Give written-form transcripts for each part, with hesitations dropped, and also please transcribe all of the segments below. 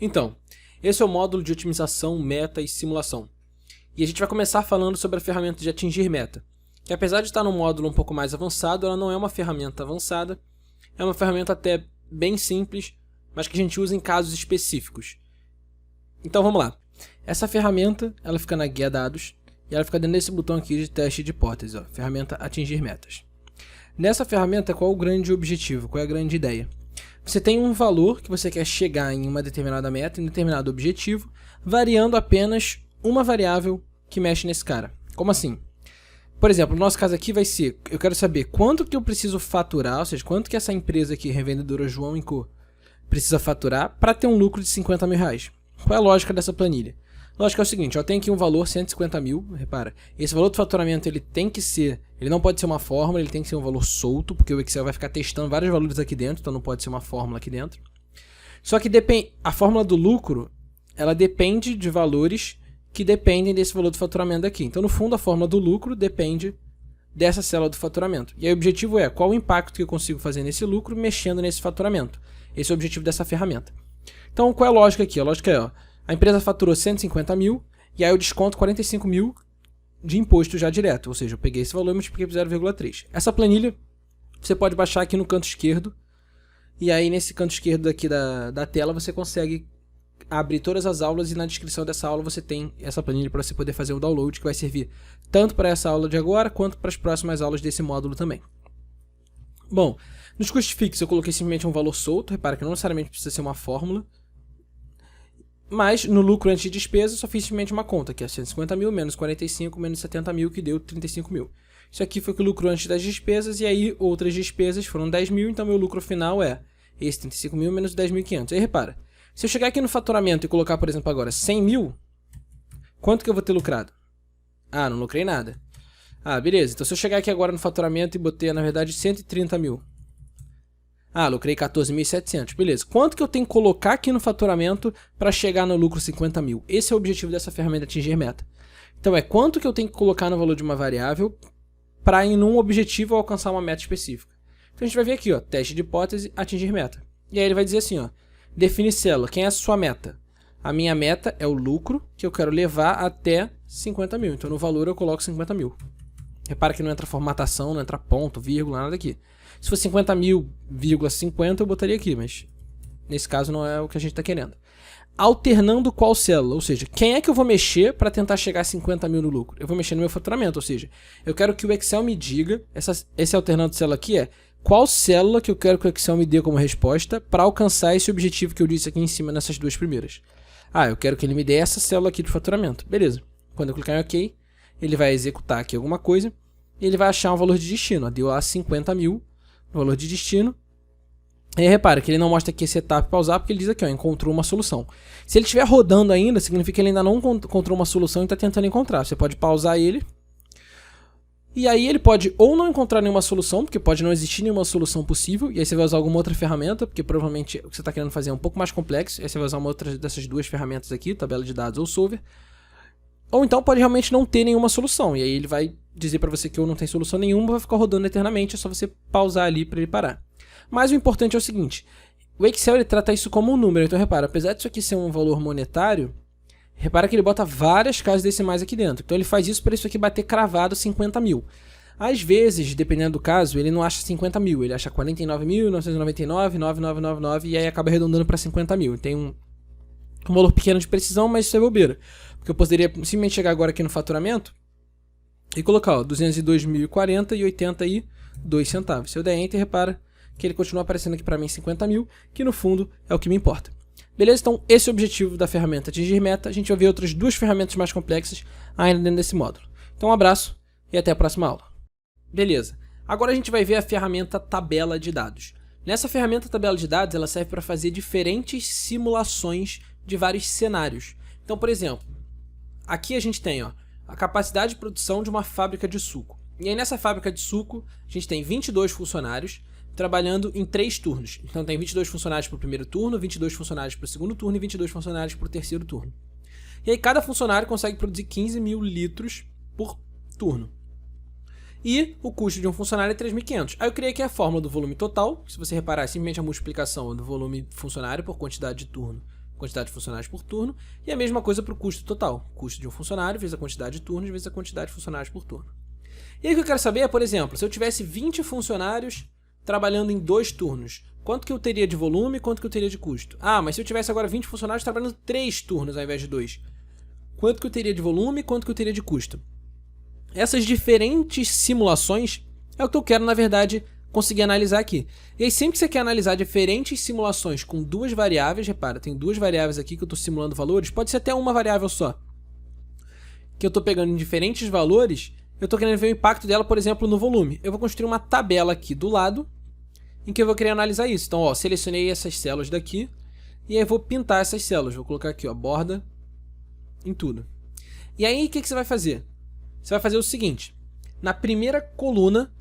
Então, esse é o módulo de otimização, meta e simulação. E a gente vai começar falando sobre a ferramenta de atingir meta, que apesar de estar num módulo um pouco mais avançado, ela não é uma ferramenta avançada, é uma ferramenta até bem simples, mas que a gente usa em casos específicos. Então vamos lá. Essa ferramenta, ela fica na guia dados, e ela fica dentro desse botão aqui de teste de hipótese, ó, ferramenta atingir metas. Nessa ferramenta, qual é o grande objetivo, qual é a grande ideia? Você tem um valor que você quer chegar em uma determinada meta, em um determinado objetivo, variando apenas uma variável que mexe nesse cara. Como assim? Por exemplo, no nosso caso aqui vai ser, eu quero saber quanto que eu preciso faturar, ou seja, quanto que essa empresa aqui, revendedora João & Co, precisa faturar para ter um lucro de 50 mil reais. Qual é a lógica dessa planilha? A lógica é o seguinte, eu tenho aqui um valor 150 mil, repara, esse valor de faturamento ele tem que ser, ele não pode ser uma fórmula, ele tem que ser um valor solto, porque o Excel vai ficar testando vários valores aqui dentro, então não pode ser uma fórmula aqui dentro. Só que a fórmula do lucro, ela depende de valores que dependem desse valor do faturamento aqui. Então, no fundo, a fórmula do lucro depende dessa célula do faturamento. E aí o objetivo é qual o impacto que eu consigo fazer nesse lucro mexendo nesse faturamento. Esse é o objetivo dessa ferramenta. Então, qual é a lógica aqui? A lógica é, ó, a empresa faturou 150 mil e aí eu desconto 45 mil de imposto já direto. Ou seja, eu peguei esse valor e multipliquei por 0,3. Essa planilha você pode baixar aqui no canto esquerdo. E aí nesse canto esquerdo aqui da tela você consegue abrir todas as aulas e na descrição dessa aula você tem essa planilha para você poder fazer o download que vai servir tanto para essa aula de agora quanto para as próximas aulas desse módulo também. Bom, nos custos fixos eu coloquei simplesmente um valor solto, repara que não necessariamente precisa ser uma fórmula. Mas no lucro antes de despesa eu só fiz simplesmente uma conta, que é 150 mil menos 45 menos 70 mil, que deu 35 mil. Isso aqui foi o lucro antes das despesas, e aí outras despesas foram 10 mil, então meu lucro final é esse 35 mil menos 10.500. Aí repara, se eu chegar aqui no faturamento e colocar, por exemplo, agora 100 mil, quanto que eu vou ter lucrado? Ah, não lucrei nada. Ah, beleza. Então se eu chegar aqui agora no faturamento e botei, na verdade, 130 mil. Ah, lucrei 14.700. Beleza. Quanto que eu tenho que colocar aqui no faturamento para chegar no lucro 50 mil? Esse é o objetivo dessa ferramenta atingir meta. Então é quanto que eu tenho que colocar no valor de uma variável para em um objetivo alcançar uma meta específica. Então a gente vai ver aqui, ó, teste de hipótese, atingir meta. E aí ele vai dizer assim, ó, define célula, quem é a sua meta? A minha meta é o lucro que eu quero levar até 50 mil. Então no valor eu coloco 50 mil. Repara que não entra formatação, não entra ponto, vírgula, nada aqui. Se fosse 50 mil,50 eu botaria aqui, mas nesse caso não é o que a gente está querendo. Alternando qual célula? Ou seja, quem é que eu vou mexer para tentar chegar a 50 mil no lucro? Eu vou mexer no meu faturamento, ou seja, eu quero que o Excel me diga, esse alternando célula aqui é qual célula que eu quero que o Excel me dê como resposta para alcançar esse objetivo que eu disse aqui em cima nessas duas primeiras. Ah, eu quero que ele me dê essa célula aqui de faturamento. Beleza. Quando eu clicar em OK, ele vai executar aqui alguma coisa e ele vai achar um valor de destino. Ó, deu lá 50 mil no valor de destino. E aí, repara que ele não mostra aqui esse etapa pausar porque ele diz aqui, ó, encontrou uma solução. Se ele estiver rodando ainda, significa que ele ainda não encontrou uma solução e está tentando encontrar. Você pode pausar ele. E aí ele pode ou não encontrar nenhuma solução, porque pode não existir nenhuma solução possível, e aí você vai usar alguma outra ferramenta, porque provavelmente o que você está querendo fazer é um pouco mais complexo, e aí você vai usar uma outra dessas duas ferramentas aqui, tabela de dados ou solver. Ou então pode realmente não ter nenhuma solução, e aí ele vai dizer para você que ou não tem solução nenhuma, vai ficar rodando eternamente, é só você pausar ali para ele parar. Mas o importante é o seguinte, o Excel ele trata isso como um número, então repara, apesar disso aqui ser um valor monetário, repara que ele bota várias casas decimais aqui dentro. Então ele faz isso para isso aqui bater cravado 50 mil. Às vezes, dependendo do caso, ele não acha 50 mil, ele acha 49.999,9999 e aí acaba arredondando para 50 mil. Tem um valor pequeno de precisão, mas isso é bobeira. Porque eu poderia simplesmente chegar agora aqui no faturamento e colocar, ó, 202.040,82 centavos. Se eu der Enter, repara que ele continua aparecendo aqui para mim 50 mil, que no fundo é o que me importa. Beleza? Então esse é o objetivo da ferramenta atingir meta. A gente vai ver outras duas ferramentas mais complexas ainda dentro desse módulo. Então um abraço e até a próxima aula. Beleza. Agora a gente vai ver a ferramenta tabela de dados. Nessa ferramenta tabela de dados ela serve para fazer diferentes simulações de vários cenários. Então, por exemplo, aqui a gente tem, ó, a capacidade de produção de uma fábrica de suco. E aí nessa fábrica de suco a gente tem 22 funcionários trabalhando em 3 turnos. Então tem 22 funcionários para o primeiro turno, 22 funcionários para o segundo turno e 22 funcionários para o terceiro turno. E aí cada funcionário consegue produzir 15 mil litros por turno. E o custo de um funcionário é 3.500. Aí eu criei aqui a fórmula do volume total, que se você reparar é simplesmente a multiplicação do volume funcionário por quantidade de turno quantidade de funcionários por turno, e a mesma coisa para o custo total. Custo de um funcionário vezes a quantidade de turnos vezes a quantidade de funcionários por turno. E aí o que eu quero saber é, por exemplo, se eu tivesse 20 funcionários trabalhando em 2 turnos, quanto que eu teria de volume e quanto que eu teria de custo? Ah, mas se eu tivesse agora 20 funcionários trabalhando 3 turnos ao invés de 2, quanto que eu teria de volume e quanto que eu teria de custo? Essas diferentes simulações é o que eu quero, na verdade, conseguir analisar aqui. E aí, sempre que você quer analisar diferentes simulações com 2 variáveis, repara, tem 2 variáveis aqui que eu estou simulando valores, pode ser até uma variável só, que eu estou pegando em diferentes valores, eu estou querendo ver o impacto dela, por exemplo, no volume. Eu vou construir uma tabela aqui do lado, em que eu vou querer analisar isso. Então, ó, selecionei essas células daqui, e aí eu vou pintar essas células. Vou colocar aqui, ó, borda em tudo. E aí, o que você vai fazer? Você vai fazer o seguinte, na primeira coluna,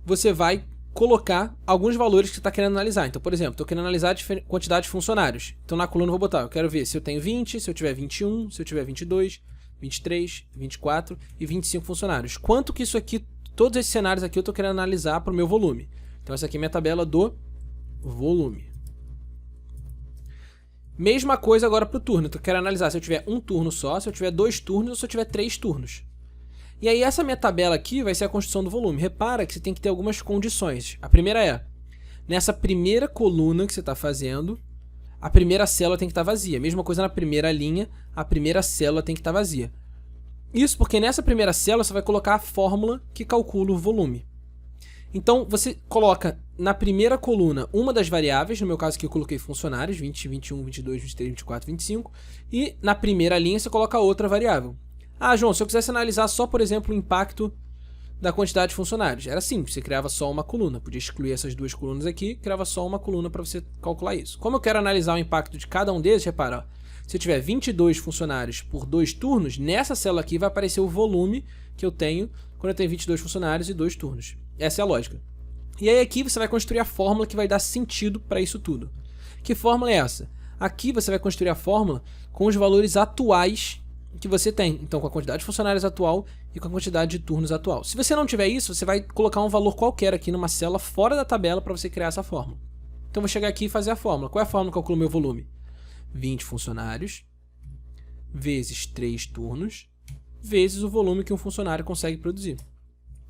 você vai colocar alguns valores que você está querendo analisar. Então, por exemplo, estou querendo analisar a quantidade de funcionários. Então, na coluna eu vou botar, eu quero ver se eu tenho 20, se eu tiver 21, se eu tiver 22, 23, 24 e 25 funcionários. Quanto que isso aqui, todos esses cenários aqui eu estou querendo analisar para o meu volume. Então, essa aqui é minha tabela do volume. Mesma coisa agora para o turno. Então, eu quero analisar se eu tiver um turno só, se eu tiver 2 turnos ou se eu tiver 3 turnos. E aí essa minha tabela aqui vai ser a construção do volume. Repara que você tem que ter algumas condições. A primeira é, nessa primeira coluna que você está fazendo, a primeira célula tem que estar vazia. Mesma coisa na primeira linha, a primeira célula tem que estar vazia. Isso porque nessa primeira célula você vai colocar a fórmula que calcula o volume. Então você coloca na primeira coluna uma das variáveis, no meu caso aqui eu coloquei funcionários, 20, 21, 22, 23, 24, 25, e na primeira linha você coloca outra variável. Ah, João, se eu quisesse analisar só, por exemplo, o impacto da quantidade de funcionários, era simples, você criava só uma coluna, podia excluir essas 2 colunas aqui, criava só uma coluna para você calcular isso. Como eu quero analisar o impacto de cada um deles, repara, ó, se eu tiver 22 funcionários por 2 turnos, nessa célula aqui vai aparecer o volume que eu tenho quando eu tenho 22 funcionários e 2 turnos. Essa é a lógica. E aí aqui você vai construir a fórmula que vai dar sentido para isso tudo. Que fórmula é essa? Aqui você vai construir a fórmula com os valores atuais que você tem. Então, com a quantidade de funcionários atual e com a quantidade de turnos atual. Se você não tiver isso, você vai colocar um valor qualquer aqui numa célula fora da tabela para você criar essa fórmula. Então, eu vou chegar aqui e fazer a fórmula. Qual é a fórmula que calcula o meu volume? 20 funcionários vezes 3 turnos vezes o volume que um funcionário consegue produzir.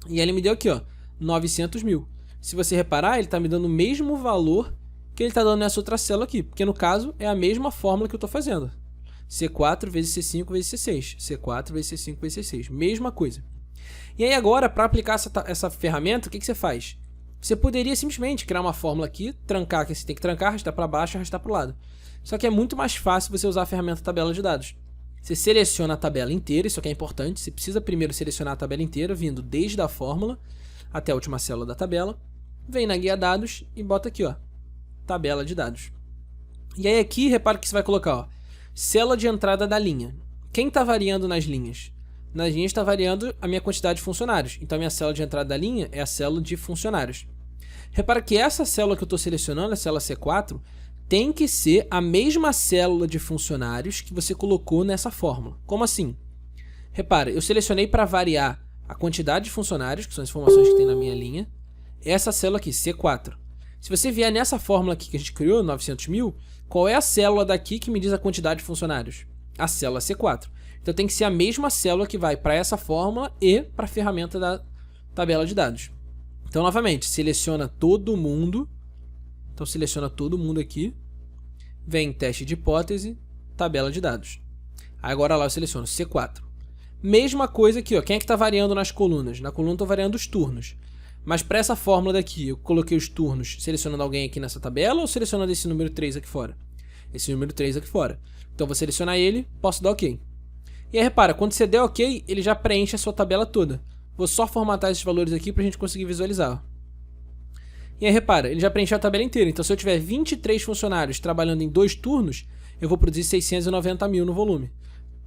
E ele me deu aqui, ó, 900 mil. Se você reparar, ele está me dando o mesmo valor que ele está dando nessa outra célula aqui, porque no caso é a mesma fórmula que eu estou fazendo. C4 vezes C5 vezes C6. C4 vezes C5 vezes C6. Mesma coisa. E aí agora, para aplicar essa ferramenta, o que você faz? Você poderia simplesmente criar uma fórmula aqui, trancar, que você tem que trancar, arrastar para baixo, arrastar para o lado. Só que é muito mais fácil você usar a ferramenta tabela de dados. Você seleciona a tabela inteira, isso aqui é importante. Você precisa primeiro selecionar a tabela inteira, vindo desde a fórmula até a última célula da tabela. Vem na guia dados e bota aqui, ó, tabela de dados. E aí aqui, repara que você vai colocar, ó, célula de entrada da linha. Quem está variando nas linhas? Nas linhas está variando a minha quantidade de funcionários. Então, a minha célula de entrada da linha é a célula de funcionários. Repara que essa célula que eu estou selecionando, a célula C4, tem que ser a mesma célula de funcionários que você colocou nessa fórmula. Como assim? Repara, eu selecionei para variar a quantidade de funcionários, que são as informações que tem na minha linha, essa célula aqui, C4. Se você vier nessa fórmula aqui que a gente criou, 900 mil, qual é a célula daqui que me diz a quantidade de funcionários? A célula C4. Então tem que ser a mesma célula que vai para essa fórmula e para a ferramenta da tabela de dados. Então, novamente, seleciona todo mundo. Então, seleciona todo mundo aqui. Vem teste de hipótese, tabela de dados. Agora lá eu seleciono C4. Mesma coisa aqui, ó. Quem é que está variando nas colunas? Na coluna eu estou variando os turnos. Mas para essa fórmula daqui, eu coloquei os turnos selecionando alguém aqui nessa tabela ou selecionando esse número 3 aqui fora? Esse número 3 aqui fora. Então eu vou selecionar ele, posso dar OK. E aí repara, quando você der OK, ele já preenche a sua tabela toda. Vou só formatar esses valores aqui para a gente conseguir visualizar. E aí repara, ele já preencheu a tabela inteira. Então se eu tiver 23 funcionários trabalhando em 2 turnos, eu vou produzir 690 mil no volume.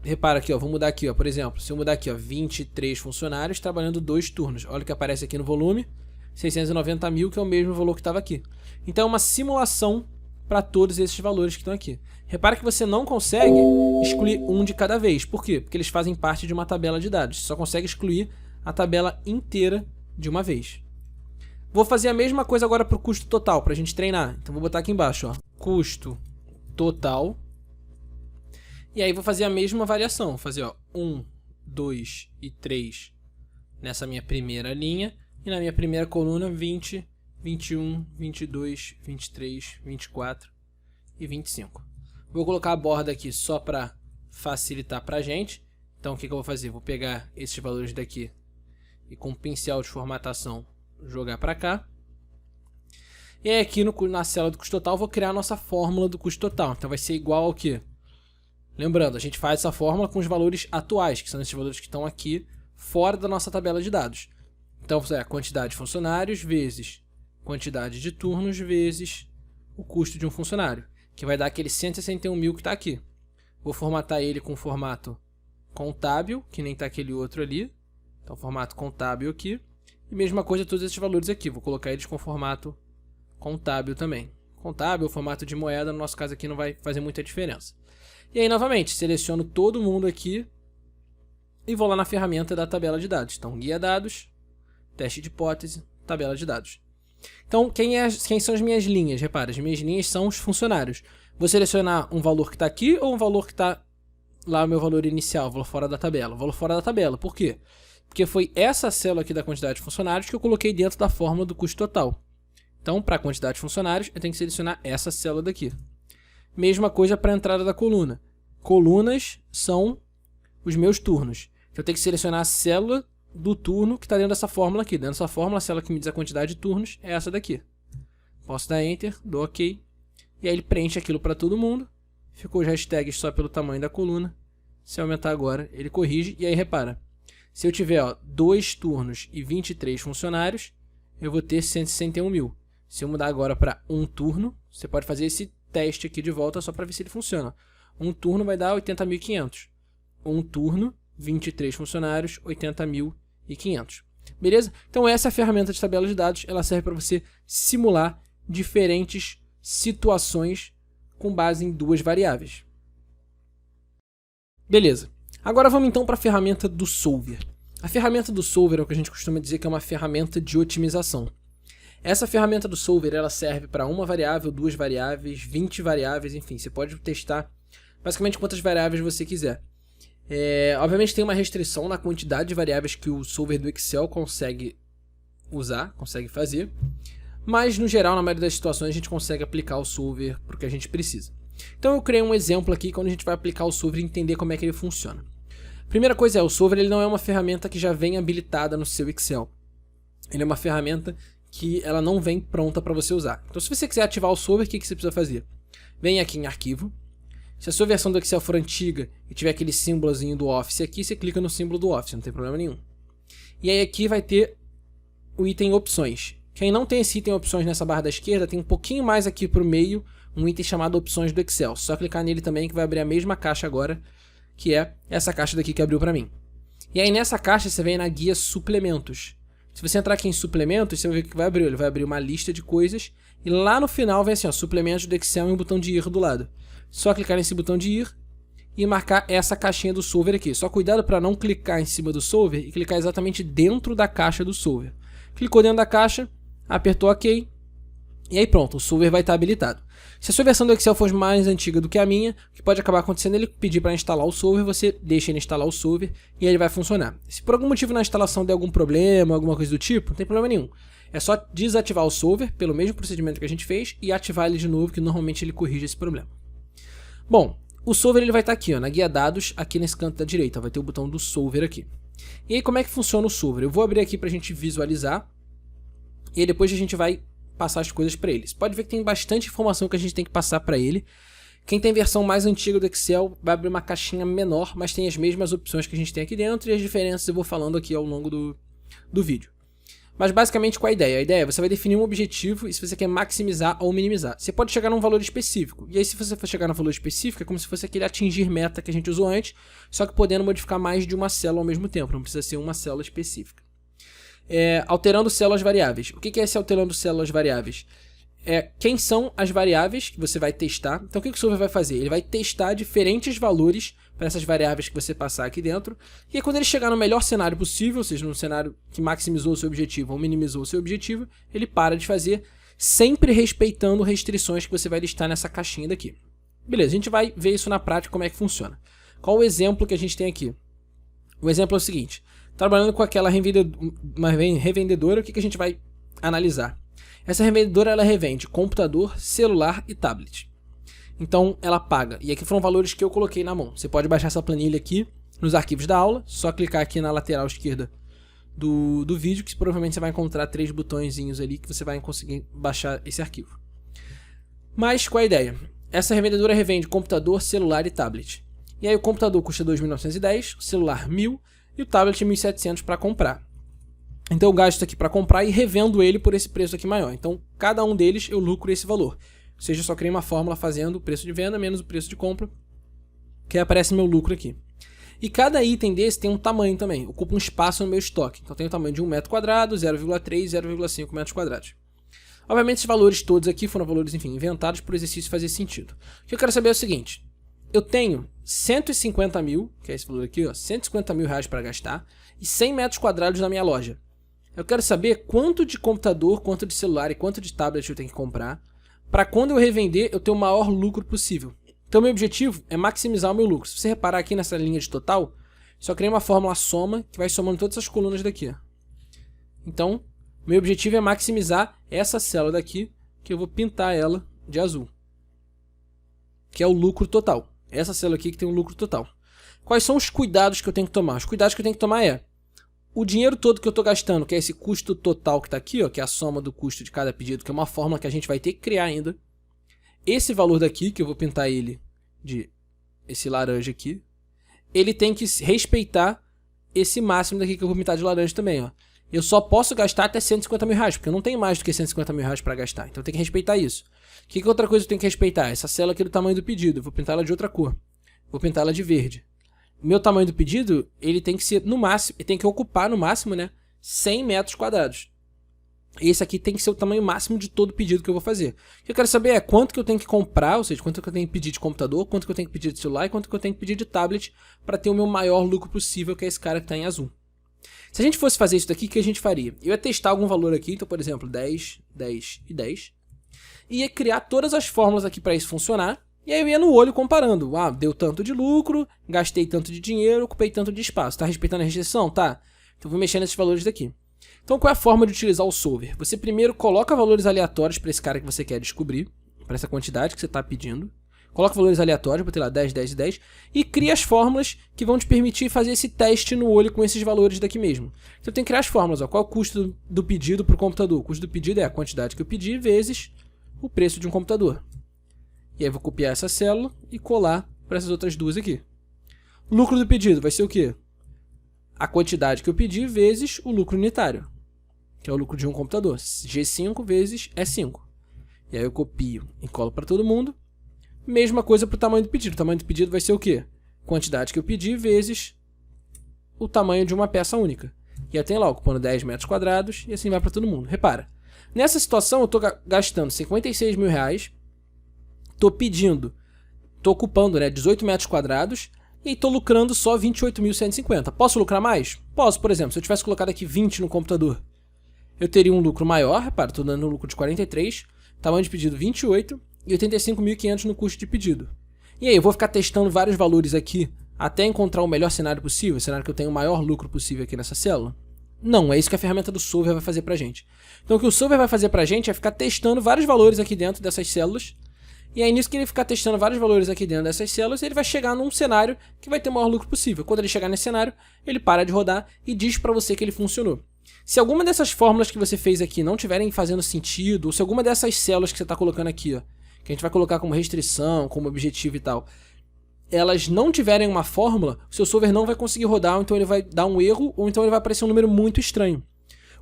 Repara aqui, ó, vou mudar aqui, ó, por exemplo, se eu mudar aqui, ó, 23 funcionários trabalhando 2 turnos. Olha o que aparece aqui no volume, 690 mil, que é o mesmo valor que estava aqui. Então é uma simulação para todos esses valores que estão aqui. Repara que você não consegue excluir um de cada vez. Por quê? Porque eles fazem parte de uma tabela de dados. Você só consegue excluir a tabela inteira de uma vez. Vou fazer a mesma coisa agora para o custo total, para a gente treinar. Então vou botar aqui embaixo, ó, custo total E aí vou fazer a mesma variação, vou fazer 1, 2 e 3 nessa minha primeira linha, e na minha primeira coluna 20, 21, 22, 23, 24 e 25. Vou colocar a borda aqui só para facilitar para a gente. Então o que eu vou fazer? Vou pegar esses valores daqui e com um pincel de formatação jogar para cá. E aí aqui na célula do custo total vou criar a nossa fórmula do custo total. Então vai ser igual ao quê? Lembrando, a gente faz essa fórmula com os valores atuais, que são esses valores que estão aqui fora da nossa tabela de dados. Então é a quantidade de funcionários vezes quantidade de turnos vezes o custo de um funcionário, que vai dar aquele 161 mil que está aqui. Vou formatar ele com formato contábil, que nem está aquele outro ali. Então formato contábil aqui. E mesma coisa todos esses valores aqui, vou colocar eles com formato contábil também. Contábil, formato de moeda, no nosso caso aqui não vai fazer muita diferença. E aí, novamente, seleciono todo mundo aqui e vou lá na ferramenta da tabela de dados. Então, guia dados, teste de hipótese, tabela de dados. Então, quem são as minhas linhas? Repara, as minhas linhas são os funcionários. Vou selecionar um valor que está aqui ou um valor que está lá, o meu valor inicial, o valor fora da tabela. O valor fora da tabela, por quê? Porque foi essa célula aqui da quantidade de funcionários que eu coloquei dentro da fórmula do custo total. Então, para a quantidade de funcionários, eu tenho que selecionar essa célula daqui. Mesma coisa para a entrada da coluna. Colunas são os meus turnos. Eu tenho que selecionar a célula do turno que está dentro dessa fórmula aqui. Dentro dessa fórmula, a célula que me diz a quantidade de turnos é essa daqui. Posso dar Enter, dou OK. E aí ele preenche aquilo para todo mundo. Ficou os hashtags só pelo tamanho da coluna. Se eu aumentar agora, ele corrige. E aí, repara. Se eu tiver 2 turnos e 23 funcionários, eu vou ter 161 mil. Se eu mudar agora para um turno, você pode fazer esse teste aqui de volta só para ver se ele funciona. Um turno vai dar 80.500. Um turno, 23 funcionários, 80.500. Beleza? Então essa é a ferramenta de tabela de dados. Ela serve para você simular diferentes situações com base em 2 variáveis. Beleza. Agora vamos então para a ferramenta do Solver. A ferramenta do Solver é o que a gente costuma dizer que é uma ferramenta de otimização. Essa ferramenta do Solver ela serve para uma variável, 2 variáveis, 20 variáveis, enfim, você pode testar basicamente quantas variáveis você quiser. Obviamente tem uma restrição na quantidade de variáveis que o Solver do Excel consegue usar, consegue fazer, mas no geral, na maioria das situações, a gente consegue aplicar o Solver para o que a gente precisa. Então eu criei um exemplo aqui quando a gente vai aplicar o Solver e entender como é que ele funciona. Primeira coisa o Solver ele não é uma ferramenta que já vem habilitada no seu Excel. Ele é uma ferramenta que ela não vem pronta para você usar. Então se você quiser ativar o Solver, o que você precisa fazer? Vem aqui em Arquivo. Se a sua versão do Excel for antiga e tiver aquele símbolozinho do Office aqui, você clica no símbolo do Office, não tem problema nenhum. E aí aqui vai ter o item Opções. Quem não tem esse item Opções nessa barra da esquerda, tem um pouquinho mais aqui para o meio, um item chamado Opções do Excel. Só clicar nele também que vai abrir a mesma caixa agora, que é essa caixa daqui que abriu para mim. E aí nessa caixa você vem na guia Suplementos. Se você entrar aqui em Suplementos, você vai ver o que vai abrir. Ele vai abrir uma lista de coisas e lá no final vem assim, Suplementos do Excel e um botão de ir do lado. Só clicar nesse botão de ir e marcar essa caixinha do Solver aqui. Só cuidado para não clicar em cima do Solver e clicar exatamente dentro da caixa do Solver. Clicou dentro da caixa, apertou OK e aí pronto, o Solver vai estar habilitado. Se a sua versão do Excel for mais antiga do que a minha, o que pode acabar acontecendo é ele pedir para instalar o Solver, você deixa ele instalar o Solver e ele vai funcionar. Se por algum motivo na instalação der algum problema, alguma coisa do tipo, não tem problema nenhum. É só desativar o Solver pelo mesmo procedimento que a gente fez e ativar ele de novo, que normalmente ele corrige esse problema. Bom, o Solver ele vai estar aqui, na guia dados, aqui nesse canto da direita, vai ter o botão do Solver aqui. E aí como é que funciona o Solver? Eu vou abrir aqui para a gente visualizar e depois a gente vai passar as coisas para ele. Você pode ver que tem bastante informação que a gente tem que passar para ele. Quem tem versão mais antiga do Excel vai abrir uma caixinha menor, mas tem as mesmas opções que a gente tem aqui dentro e as diferenças eu vou falando aqui ao longo do vídeo. Mas basicamente qual é a ideia? A ideia é você vai definir um objetivo e se você quer maximizar ou minimizar. Você pode chegar num valor específico. E aí se você for chegar no valor específico é como se fosse aquele atingir meta que a gente usou antes, só que podendo modificar mais de uma célula ao mesmo tempo. Não precisa ser uma célula específica. Alterando células variáveis. O que é esse alterando células variáveis? Quem são as variáveis que você vai testar. Então o que o Solver vai fazer? Ele vai testar diferentes valores para essas variáveis que você passar aqui dentro. E aí, quando ele chegar no melhor cenário possível, ou seja, no cenário que maximizou o seu objetivo ou minimizou o seu objetivo, ele para de fazer, sempre respeitando restrições que você vai listar nessa caixinha daqui. Beleza, a gente vai ver isso na prática, como é que funciona. Qual o exemplo que a gente tem aqui? O exemplo é o seguinte, trabalhando com aquela revendedora, o que a gente vai analisar? Essa revendedora, ela revende computador, celular e tablet. Então, ela paga. E aqui foram valores que eu coloquei na mão. Você pode baixar essa planilha aqui nos arquivos da aula, só clicar aqui na lateral esquerda do vídeo, que provavelmente você vai encontrar 3 botõezinhos ali que você vai conseguir baixar esse arquivo. Mas qual é a ideia? Essa revendedora revende computador, celular e tablet. E aí o computador custa 2.910, o celular 1.000 e o tablet 1.700 para comprar. Então eu gasto aqui para comprar e revendo ele por esse preço aqui maior. Então cada um deles eu lucro esse valor. Ou seja, eu só criei uma fórmula fazendo o preço de venda menos o preço de compra, que aparece meu lucro aqui. E cada item desse tem um tamanho também, ocupa um espaço no meu estoque. Então tem o tamanho de 1 metro quadrado, 0,3 e 0,5 metros quadrados. Obviamente esses valores todos aqui foram valores, enfim, inventados por exercício fazer sentido. O que eu quero saber é o seguinte, eu tenho 150 mil, que é esse valor aqui, ó, 150 mil reais para gastar, e 100 metros quadrados na minha loja. Eu quero saber quanto de computador, quanto de celular e quanto de tablet eu tenho que comprar, para quando eu revender eu ter o maior lucro possível. Então meu objetivo é maximizar o meu lucro. Se você reparar aqui nessa linha de total, só criei uma fórmula soma que vai somando todas as colunas daqui. Ó. Então, meu objetivo é maximizar essa célula daqui, que eu vou pintar ela de azul. Que é o lucro total. Essa célula aqui que tem o lucro total. Quais são os cuidados que eu tenho que tomar? Os cuidados que eu tenho que tomar é o dinheiro todo que eu estou gastando, que é esse custo total que está aqui, ó, que é a soma do custo de cada pedido, que é uma fórmula que a gente vai ter que criar ainda. Esse valor daqui, que eu vou pintar ele de esse laranja aqui, ele tem que respeitar esse máximo daqui que eu vou pintar de laranja também. Ó. Eu só posso gastar até 150 mil reais, porque eu não tenho mais do que 150 mil reais para gastar. Então eu tenho que respeitar isso. O que outra coisa eu tenho que respeitar? Essa célula aqui do tamanho do pedido. Eu vou pintar ela de outra cor. Vou pintar ela de verde. Meu tamanho do pedido, ele tem que ser no máximo, ele tem que ocupar no máximo, né, 100 metros quadrados. Esse aqui tem que ser o tamanho máximo de todo pedido que eu vou fazer. O que eu quero saber é quanto que eu tenho que comprar, ou seja, quanto que eu tenho que pedir de computador, quanto que eu tenho que pedir de celular e quanto que eu tenho que pedir de tablet para ter o meu maior lucro possível, que é esse cara que está em azul. Se a gente fosse fazer isso daqui, o que a gente faria? Eu ia testar algum valor aqui, então por exemplo 10, 10 e 10. E ia criar todas as fórmulas aqui para isso funcionar. E aí eu ia no olho comparando. Ah, deu tanto de lucro, gastei tanto de dinheiro, ocupei tanto de espaço. Tá respeitando a restrição? Tá. Então eu vou mexer nesses valores daqui. Então qual é a forma de utilizar o solver? Você primeiro coloca valores aleatórios para esse cara que você quer descobrir, para essa quantidade que você está pedindo. Coloca valores aleatórios, botei lá 10, 10 e 10, e cria as fórmulas que vão te permitir fazer esse teste no olho com esses valores daqui mesmo. Então tem que criar as fórmulas. Ó. Qual é o custo do pedido para o computador? O custo do pedido é a quantidade que eu pedi vezes o preço de um computador. E aí eu vou copiar essa célula e colar para essas outras duas aqui. O lucro do pedido vai ser o quê? A quantidade que eu pedi vezes o lucro unitário, que é o lucro de um computador. G5 vezes E5. E aí eu copio e colo para todo mundo. Mesma coisa para o tamanho do pedido. O tamanho do pedido vai ser o quê? Quantidade que eu pedi vezes o tamanho de uma peça única. E aí tem lá, ocupando 10 metros quadrados e assim vai para todo mundo. Repara, nessa situação eu estou gastando 56 mil reais, estou ocupando, né, 18 metros quadrados e estou lucrando só 28.150. Posso lucrar mais? Posso, por exemplo, se eu tivesse colocado aqui 20 no computador, eu teria um lucro maior, repara, estou dando um lucro de 43, tamanho de pedido 28 e 85.500 no custo de pedido. E aí, eu vou ficar testando vários valores aqui até encontrar o melhor cenário possível, o cenário que eu tenho o maior lucro possível aqui nessa célula? Não, é isso que a ferramenta do solver vai fazer pra gente. Então o que o solver vai fazer pra gente é ficar testando vários valores aqui dentro dessas células. E aí nisso que ele ficar testando vários valores aqui dentro dessas células, ele vai chegar num cenário que vai ter o maior lucro possível. Quando ele chegar nesse cenário, ele para de rodar e diz pra você que ele funcionou. Se alguma dessas fórmulas que você fez aqui não estiverem fazendo sentido, ou se alguma dessas células que você está colocando aqui, ó, que a gente vai colocar como restrição, como objetivo e tal, elas não tiverem uma fórmula, o seu solver não vai conseguir rodar, ou então ele vai dar um erro, ou então ele vai aparecer um número muito estranho.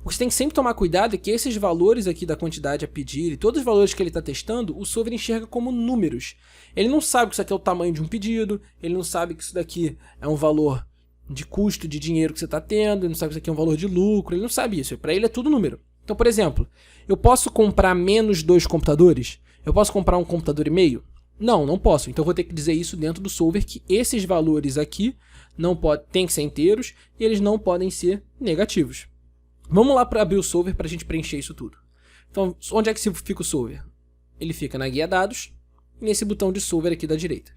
O que você tem que sempre tomar cuidado é que esses valores aqui da quantidade a pedir e todos os valores que ele está testando, o solver enxerga como números. Ele não sabe que isso aqui é o tamanho de um pedido, ele não sabe que isso daqui é um valor de custo de dinheiro que você está tendo, ele não sabe que isso aqui é um valor de lucro, ele não sabe isso. Para ele é tudo número. Então, por exemplo, eu posso comprar menos 2 computadores? Eu posso comprar um computador e meio? Não, não posso. Então eu vou ter que dizer isso dentro do solver, que esses valores aqui têm que ser inteiros e eles não podem ser negativos. Vamos lá para abrir o solver para a gente preencher isso tudo. Então, onde é que fica o solver? Ele fica na guia dados e nesse botão de solver aqui da direita.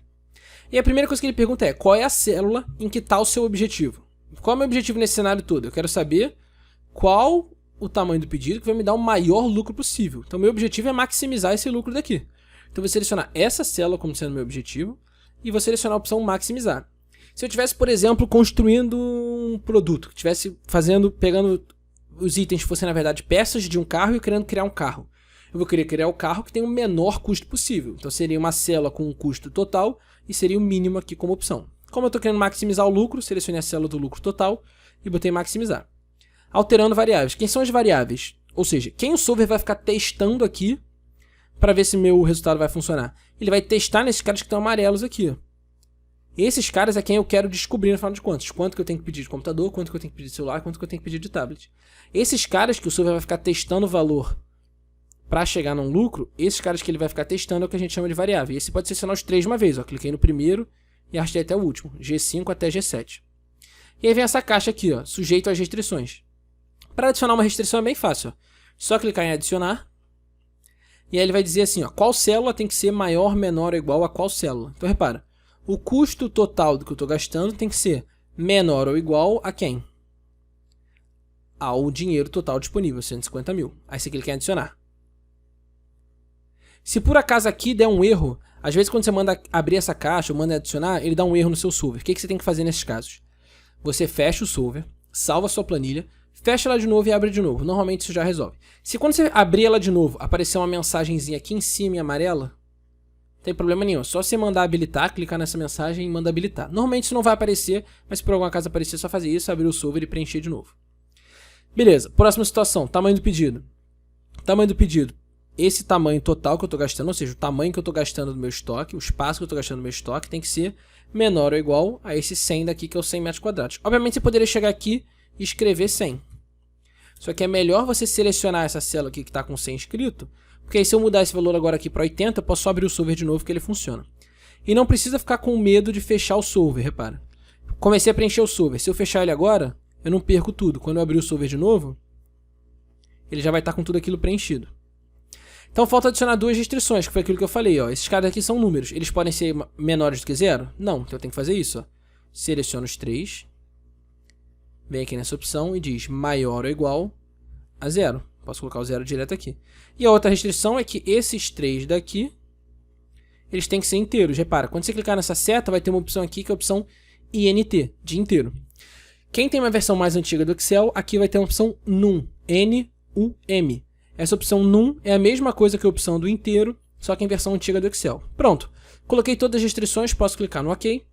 E a primeira coisa que ele pergunta é, qual é a célula em que está o seu objetivo? Qual é o meu objetivo nesse cenário todo? Eu quero saber qual o tamanho do pedido que vai me dar o maior lucro possível. Então, meu objetivo é maximizar esse lucro daqui. Então, eu vou selecionar essa célula como sendo meu objetivo e vou selecionar a opção maximizar. Se eu estivesse, por exemplo, construindo um produto, que estivesse pegando os itens que fossem, na verdade, peças de um carro e querendo criar um carro. Eu vou querer criar o carro que tem o menor custo possível. Então, seria uma célula com um custo total e seria o mínimo aqui como opção. Como eu estou querendo maximizar o lucro, selecionei a célula do lucro total e botei maximizar. Alterando variáveis. Quem são as variáveis? Ou seja, quem o solver vai ficar testando aqui para ver se meu resultado vai funcionar? Ele vai testar nesses caras que estão amarelos aqui. Esses caras é quem eu quero descobrir no final de contas. Quanto que eu tenho que pedir de computador, quanto que eu tenho que pedir de celular, quanto que eu tenho que pedir de tablet. Esses caras que o solver vai ficar testando o valor para chegar num lucro, esses caras que ele vai ficar testando é o que a gente chama de variável. E esse pode selecionar os 3 de uma vez. Ó. Cliquei no primeiro e arrastei até o último. G5 até G7. E aí vem essa caixa aqui, ó, sujeito às restrições. Para adicionar uma restrição é bem fácil. Ó. Só clicar em adicionar. E aí ele vai dizer assim, ó, qual célula tem que ser maior, menor ou igual a qual célula. Então repara, o custo total do que eu estou gastando tem que ser menor ou igual a quem? Ao dinheiro total disponível, 150 mil. Aí você clica em adicionar. Se por acaso aqui der um erro, às vezes quando você manda abrir essa caixa ou manda adicionar, ele dá um erro no seu solver. O que você tem que fazer nesses casos? Você fecha o solver, salva a sua planilha, fecha ela de novo e abre de novo. Normalmente isso já resolve. Se quando você abrir ela de novo, aparecer uma mensagenzinha aqui em cima em amarela, não tem problema nenhum. É só você mandar habilitar, clicar nessa mensagem e manda habilitar. Normalmente isso não vai aparecer, mas se por alguma caso aparecer, é só fazer isso, abrir o solver e preencher de novo. Beleza, próxima situação, tamanho do pedido. Tamanho do pedido. Esse tamanho total que eu estou gastando, ou seja, o tamanho que eu estou gastando do meu estoque, o espaço que eu estou gastando no meu estoque tem que ser menor ou igual a esse 100 daqui, que é os 100 metros quadrados. Obviamente você poderia chegar aqui e escrever 100. Só que é melhor você selecionar essa célula aqui que está com 100 escrito, porque aí se eu mudar esse valor agora aqui para 80, eu posso só abrir o solver de novo que ele funciona. E não precisa ficar com medo de fechar o solver, repara. Comecei a preencher o solver. Se eu fechar ele agora, eu não perco tudo. Quando eu abrir o solver de novo, ele já vai estar com tudo aquilo preenchido. Então falta adicionar 2 restrições, que foi aquilo que eu falei. Ó. Esses caras aqui são números. Eles podem ser menores do que 0? Não, então eu tenho que fazer isso. Ó. Seleciono os 3. Vem aqui nessa opção e diz maior ou igual a 0. Posso colocar o 0 direto aqui. E a outra restrição é que esses 3 daqui, eles têm que ser inteiros. Repara, quando você clicar nessa seta, vai ter uma opção aqui que é a opção INT, de inteiro. Quem tem uma versão mais antiga do Excel, aqui vai ter uma opção NUM, N-U-M. Essa opção NUM é a mesma coisa que a opção do inteiro, só que em versão antiga do Excel. Pronto. Coloquei todas as restrições, posso clicar no OK.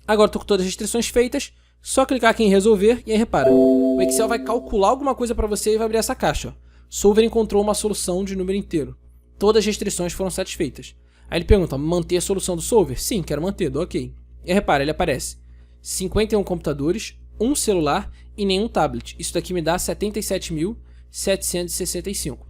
Agora estou com todas as restrições feitas, só clicar aqui em resolver e aí repara, o Excel vai calcular alguma coisa para você e vai abrir essa caixa. Ó. Solver encontrou uma solução de número inteiro. Todas as restrições foram satisfeitas. Aí ele pergunta, manter a solução do solver? Sim, quero manter, dou OK. E aí repara, ele aparece 51 computadores, um celular e nenhum tablet. Isso daqui me dá 77.765.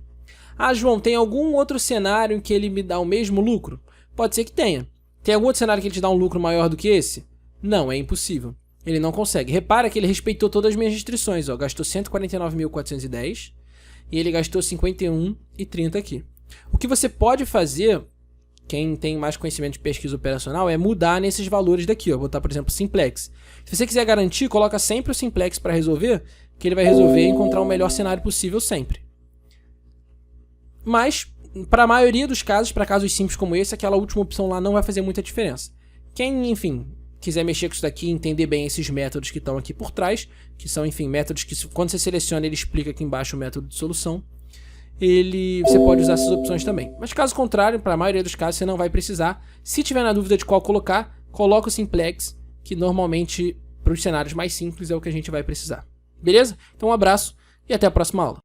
Ah, João, tem algum outro cenário em que ele me dá o mesmo lucro? Pode ser que tenha. Tem algum outro cenário que ele te dá um lucro maior do que esse? Não, é impossível. Ele não consegue. Repara que ele respeitou todas as minhas restrições. Ó. Gastou 149.410 e ele gastou 51,30 aqui. O que você pode fazer, quem tem mais conhecimento de pesquisa operacional, é mudar nesses valores daqui. Ó. Botar, por exemplo, simplex. Se você quiser garantir, coloca sempre o simplex para resolver, que ele vai resolver e encontrar o melhor cenário possível sempre. Mas, para a maioria dos casos, para casos simples como esse, aquela última opção lá não vai fazer muita diferença. Quem, enfim, quiser mexer com isso daqui e entender bem esses métodos que estão aqui por trás, que são, enfim, métodos que quando você seleciona, ele explica aqui embaixo o método de solução, você pode usar essas opções também. Mas caso contrário, para a maioria dos casos, você não vai precisar. Se tiver na dúvida de qual colocar, coloca o simplex, que normalmente, para os cenários mais simples, é o que a gente vai precisar. Beleza? Então um abraço e até a próxima aula.